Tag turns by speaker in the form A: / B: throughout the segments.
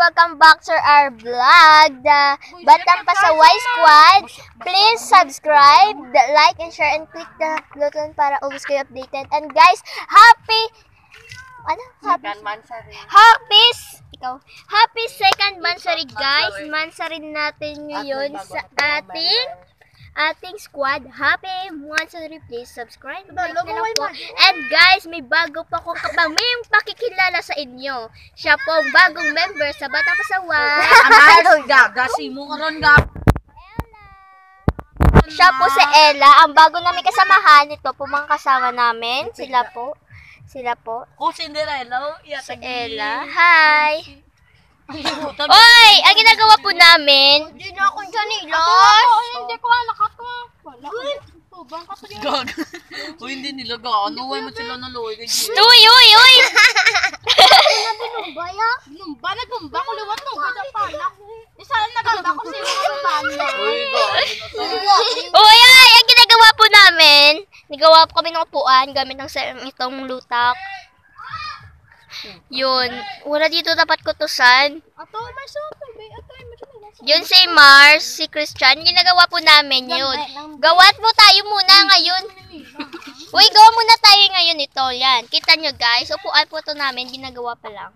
A: welcome back to our vlog, the Batang Pasaway Squad. Please subscribe, like, and share, and click the button para always kayo updated. And guys, happy second mansari guys. Mansari natin ngayon sa ating squad. Happy mansari, please subscribe, like na lang po. And guys, may bago pa akong kapaming pakikilala sa inyo. Siya po ang bagong member sa Batang Pasaway. Siya po si Ella, ang bago namin kasamahan. Ito po mga kasama namin. Sila po.
B: Oh, Cinderella.
A: Si Ella. Hi! Oy! Ang ginagawa po namin.
C: Hindi na ako dyan ilas. Hindi ko anak ako. Wala ko.
B: Gag. Uy, hindi nila ga. Ano mo sila na loy?
A: Uy!
C: Numba, nagumba ko liwat ng ganda pala. Isa lang nagamba ko sila ng banda.
A: Uy! Ang ginagawa po namin. Nagawa po kami ng upuan gamit ng itong lutak. Yun. Wala dito dapat kutusan.
C: Ato, may sopa. Ato, may sopa.
A: Yun si Mars, si Christian. Ginagawa po namin yun. Gawat mo tayo muna ngayon. Uy, gawa muna tayo ngayon ito. Yan. Kita nyo guys. Upuan po ito namin. Ginagawa pa lang.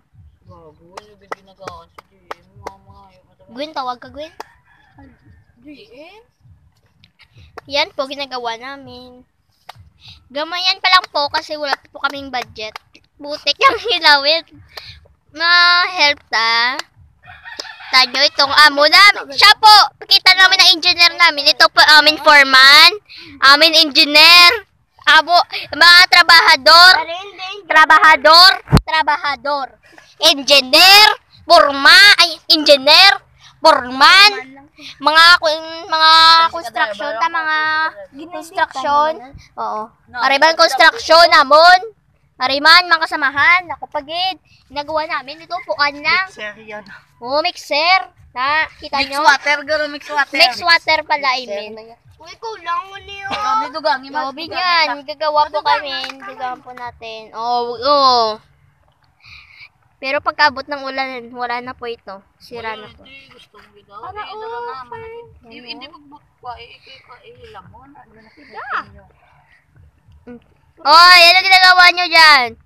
A: Gwen, tawag ka Gwen. Yan po, ginagawa namin. Gamayan pa lang po kasi wala po kaming budget. Butik yung hilawin. Ma-help ta. Tanyo itong amo namin. Siya po, pakita namin ang engineer namin. Ito po amin foreman, amin engineer, abo, mga trabahador, engineer, foreman, mga construction, oo. Ariban construction namon. Ariman, mga kasamahan, ako pagid. Ginagawa namin ito, puan lang.
B: Mixer yan.
A: Oh, mixer. Na, kita nyo?
B: Mix water.
A: Mix water pala, Imin.
C: Uy, kulang mo niyo.
B: Dito gang.
A: Gabi yan, gagawa po kami. Gagawa po natin. Oh. Pero pagkabot ng ulan, wala na po ito. Sira na po.
B: Hindi magbutwa. Ilamon.
A: Oy, ano ginagawa nyo dyan?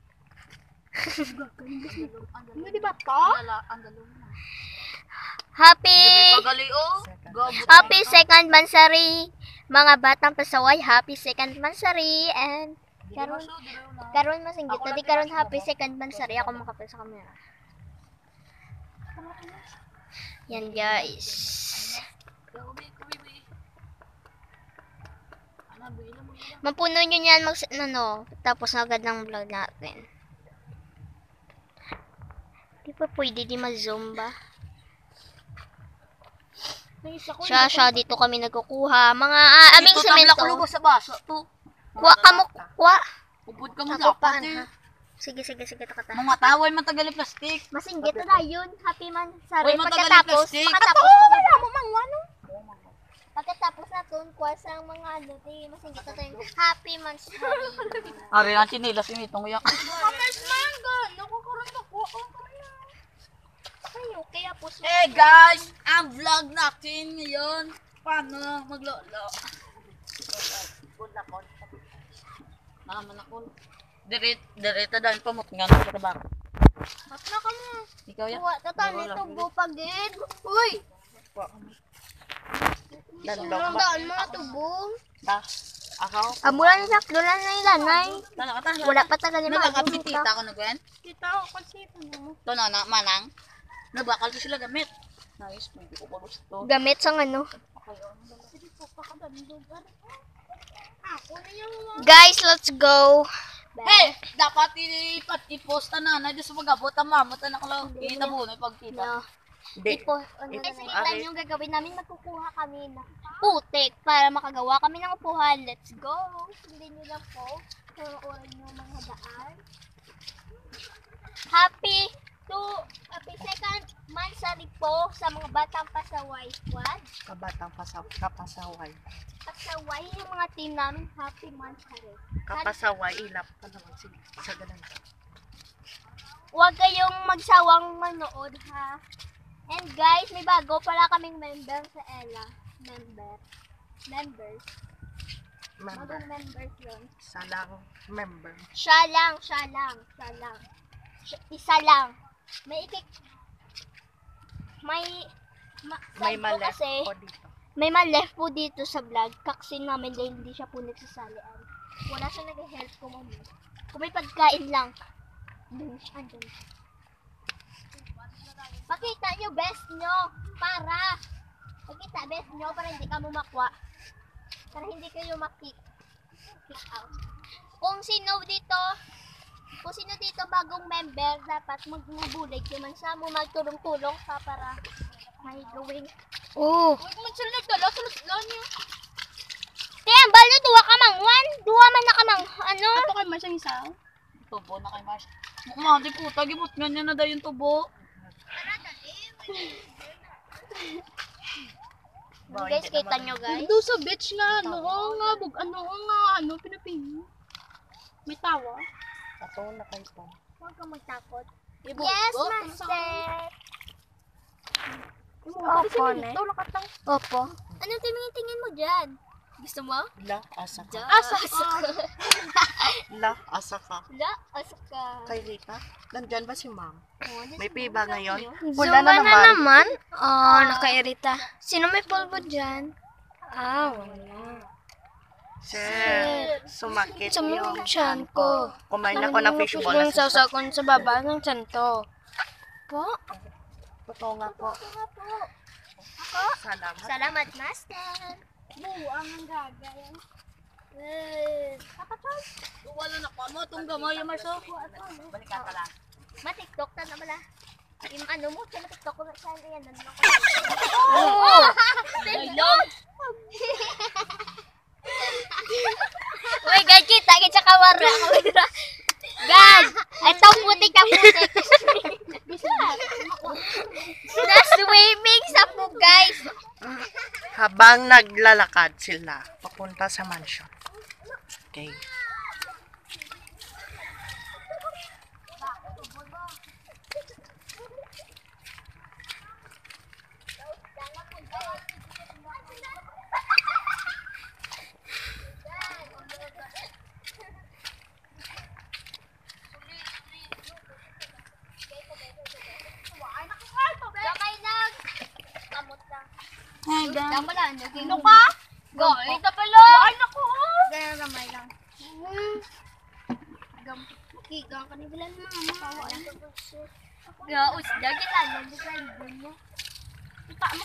C: Hindi ba to?
A: Happy second mansari, mga Batang Pasaway. Happy second mansari. And karon masinggit. Tadi karon happy second mansari. Ako makapal sa camera. Yan guys. Mapuno nyo yan tapos na agad ng vlog natin. Di pa pwede di ma-zoom ba? Siya, dito kami nagkukuha. Mga aming semento.
B: Dito sa baso.
A: Kuha.
B: Upod ka mo dapat eh.
A: Sige, takata.
B: Mga taway matagal plastic.
A: Masinggit na yun. Happy man. Sorry,
B: Uy, matagal
A: pagkatapos.
B: plastic.
C: Wala mo mangwano.
A: Pagkatapos na tun, kuha sa mga masinggit na tayo. Happy man.
B: Ari ang chinilas yung itong yak.
C: Kamers mangga. Nakukuran na po.
A: Kaya po
B: Guys, ang vlog natin ngayon. Paano maglolo? Manakol. Direta dahil pamot nga sa trabaho.
C: At na ka mo.
B: Ikaw yan.
C: Tatan ito bupagid. Uy. Sobrang daan mga tubong.
B: Ako?
A: Amulan na sakdo lang na ilanay. Wala pa tagal yung mga
B: Nakapitita ko na Gwen.
C: Kita ko kasi mo.
B: Ito na, manang. Nabakal ko sila gamit. Nice, hindi ko pa gusto.
A: Gamit sa ano. Guys, let's go.
B: Hey, dapat i-post na na sa magabot ang mamot na nakalaw. Kita mo na pagkita.
A: Guys, nakita nyo gagawin namin, magkukuha kami ng putik para makagawa kami ng upuhan. Let's go. Sundin nyo lang po. Turuan nyo mga daan. Happy second mansari po sa mga Batang Pasaway squad.
B: Kapasaway.
A: Pasaway yung mga team namin. Happy mansari.
B: Kapasaway, ilap ka naman sa ganun.
A: Huwag kayong magsawang manood ha. And guys, may bago pala kaming member sa Ella. Members.
D: Member.
A: Bagong members yun.
D: Salang member.
A: Siya lang. Isa lang. May
D: May
A: saan po
D: mali
A: kasi,
D: po dito.
A: may ma-left po dito sa vlog. Kaksin namin dahil hindi siya po nagsasalian. Wala siya nag-help ko mami. Kung may pagkain lang. Andun siya. Pakita nyo best nyo para hindi ka mumakwa. Para hindi kayo kick out. Kung sino dito bagong member, dapat magbubulig naman sa mo, magtulong-tulong ka para may gawing. Oh.
C: Huwag man sila nagdala, sulat niyo.
A: Kaya balo, duwa man na kamang, ano?
C: Ato kayo man siyang isa.
B: Tubo na kay Mars. Mati puta, gibot nga niya na daw yung tubo.
A: Guys, kita nyo guys.
C: Doon sa beach nga, pinapingi. May tawa.
D: Ato na kayo po.
A: Huwag kang magtakot.
B: Ibot
A: Yes,
B: ko.
A: master.
C: Opo, ne?
A: Opo. Anong tingin mo dyan? Gusto mo?
D: La, asa ka.
A: Asa
D: La, asa ka.
A: ka.
D: Kay Rita, nandyan ba si ma'am?
A: Oh,
D: May piba ngayon?
A: Wala
D: Wala na naman.
A: Oh, nakairita. Sino may polvo dyan? Wala.
D: Sir, sumakit yung
A: tiyan ko.
D: Kumain ako ng fishball.
A: sasakon sa baba ng tiyan to. Po?
D: Totoo nga po. Salamat.
A: Salamat, master.
C: Buwang ang gagay.
B: Wala na ka mo, itong gamay yung Mars. Balikan ka lang.
A: Ma-tiktok na naman. Yung ano mo, sa tiktok ko na siya. Yan, nandun ako.
B: Ayun.
A: Uy, God, kita sa kawara. God, ito putik na putik. Na-swimming sa po, guys.
D: Habang naglalakad sila, papunta sa mansion. Okay.
A: Gamay lang. Kamot lang.
C: Ay,
A: Tama lang. Naging...
C: Ano ka?
A: Gamay na pala.
C: Ay, naku!
A: Ganyan gamay lang. Kigang ka ni Bilan mama. Gaus, dagit lang.
C: Kita mo.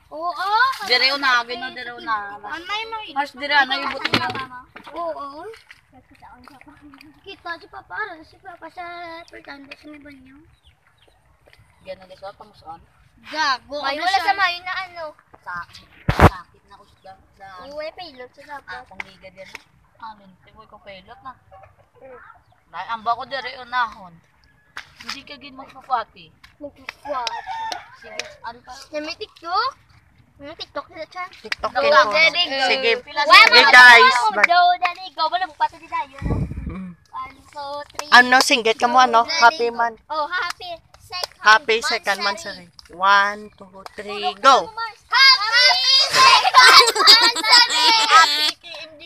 A: Oo.
B: Dire unagin na, dire una.
C: Anay mo.
B: Mars, dire na ibot niya.
A: Oo. Kita si Papa. Si Papa sa Fernando sa may banyo.
B: Yan na dito, pamusan.
A: Gago. May wala sa mayo na ano.
B: Sakit na usda.
A: Uwe, pilot sa dapat.
B: Pangliga din. Amin, timoy ko pelot na. Dahil ang bako dire unahon. Hindi ka gin magpapati.
A: Magkukwat.
B: Sige, ano pa?
A: May TikTok? May TikTok na siya.
D: TikTok
B: Go,
D: din po.
B: Daddy, go.
D: Sige.
A: Wala
D: Sige guys. Bye.
A: Go, daddy, go. Wala mo pati di tayo.
D: Mm.
A: 1, 2, 3.
D: Ano, singgit ka mo ano? Happy man.
A: Oh, happy second
D: Happy second monthsary. 1, 2, 3, go!
A: Happy second monthsary!
B: Happy KMD.